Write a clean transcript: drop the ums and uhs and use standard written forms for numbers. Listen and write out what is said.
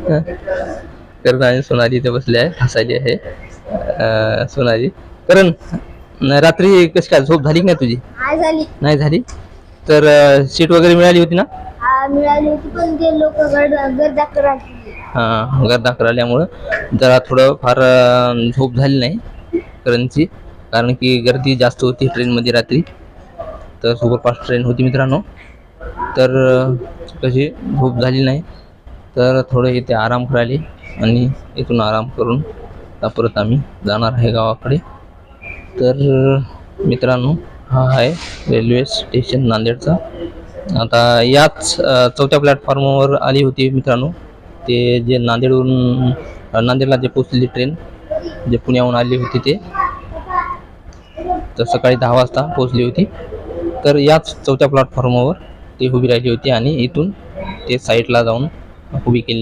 करण आणि सोनाली इथे बसले आहे, हसायली आहे. सोनाली, करण रात्री कशी काय झोप झाली की नाही तुझी? नाही झाली. तर सीट वगैरे मिळाली होती ना? मिळाली होती, पण ते लोक गर्दा आल्यामुळं जरा थोडं फार झोप झाली नाही करणची, कारण की गर्दी जास्त होती ट्रेनमध्ये रात्री. तर सुपरफास्ट ट्रेन होती मित्रांनो, तर कशी झोप झाली नाही. तर थोडं इथे आराम करायला आणि इथून आराम करून परत आम्ही जाणार आहे गावाकडे. तर मित्रांनो, हा आहे रेल्वे स्टेशन नांदेडचा. आता याच चौथ्या प्लॅटफॉर्मवर आली होती मित्रांनो, ते जे नांदेडला जे पोचलेली ट्रेन जे पुण्याहून आली होती ते, तर सकाळी 10 वाजता पोचली होती. तर याच चौथ्या प्लॅटफॉर्मवर ती उभी राहिली होती आणि इथून ते साईडला जाऊन उभी केली